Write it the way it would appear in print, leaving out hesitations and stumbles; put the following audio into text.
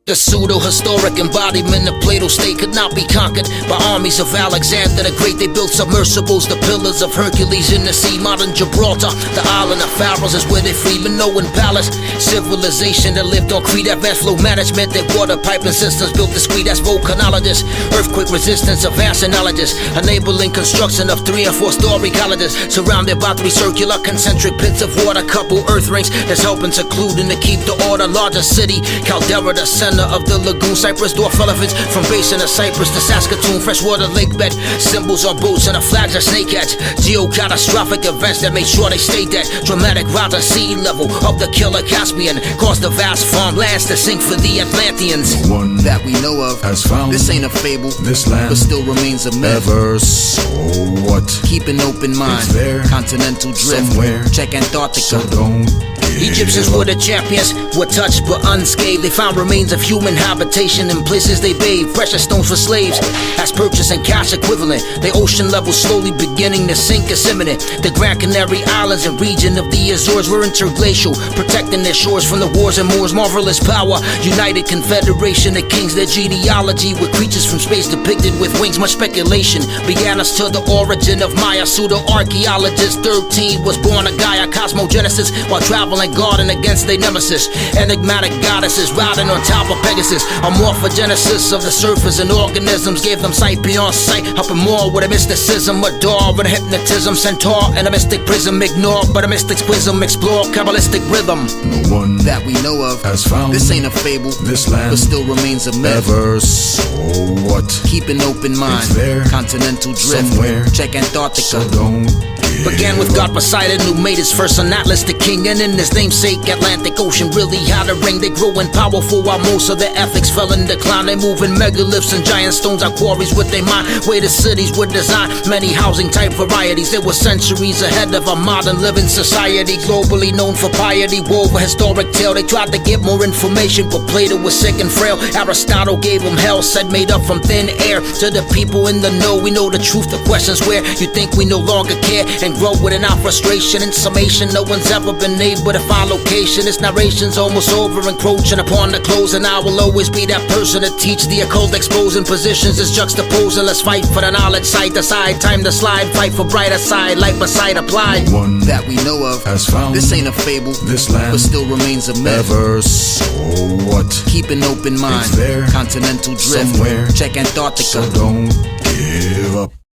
The pseudo-historic embodiment of Plato's state could not be conquered by armies of Alexander the Great. They built submersibles, the pillars of Hercules in the sea. Modern Gibraltar, the island of Pharaohs, is where they freed Minoan palace. Civilization that lived on Crete, advanced flow management. Their water piping systems built discreet as volcanologists. Earthquake resistance, advanced analogists, enabling construction of 3- and 4-story colleges surrounded by 3 circular concentric pits of water. Couple earth rings that's helping seclude and to keep the order. Largest city, Caldera, the center of the lagoon. Cypress dwarf elephants from basin of Cyprus to Saskatoon. Freshwater lake bed, symbols on boats and the flags are snakeheads. Geo-catastrophic events that made sure they stayed dead. Dramatic rise of sea level of the killer Caspian caused the vast farmlands to sink for the Atlanteans. One that we know of has found this ain't a fable, this land, but still remains a myth. Ever so what? Keep an open mind. It's there, continental drift. somewhere. Check Antarctica. So don't Egyptians were the champions, were touched but unscathed. They found remains of human habitation in places they bathed. Precious stones for slaves, as purchase and cash equivalent. The ocean level slowly beginning to sink is imminent. The Grand Canary Islands and region of the Azores were interglacial, protecting their shores from the wars and Moors. Marvelous power, united confederation of kings. Their genealogy with creatures from space depicted with wings. Much speculation began us to the origin of Maya. Pseudo-archaeologist 13 was born a Gaia cosmogenesis while traveling guarding against their nemesis. Enigmatic goddesses riding on top of Pegasus. A morphogenesis of the surface and organisms gave them sight beyond sight, helping more with a mysticism. A door with a hypnotism, centaur and a mystic prism. Ignore but a mystic's wisdom, explore Kabbalistic rhythm. No one that we know of has found this ain't a fable, this land, but still remains a myth. Ever so what? Keep an open mind. It's there, continental drift. somewhere. Check Antarctica. So don't Began with God Poseidon, who made his first on Atlas the king, and in his namesake Atlantic Ocean really had a ring. They grew in powerful while most of their ethics fell in decline. They move in megaliths and giant stones are quarries with their mind. Where the cities were designed, many housing type varieties. They were centuries ahead of our modern living society. Globally known for piety, wove a historic tale. They tried to get more information, but Plato was sick and frail. Aristotle gave them hell, said made up from thin air. To the people in the know, we know the truth. The questions where you think we no longer care, and grow within our frustration. In summation, no one's ever been able to find location. This narration's almost over, encroaching upon the close, and I will always be that person to teach the occult, exposing positions as juxtaposing. Let's fight for the knowledge, side to side, time to slide, fight for brighter side, light beside applied. No one that we know of has found this ain't a fable, this land, but still remains a myth. Ever so what? Keep an open mind. It's there, continental drift. somewhere. Check Antarctica. So don't give up.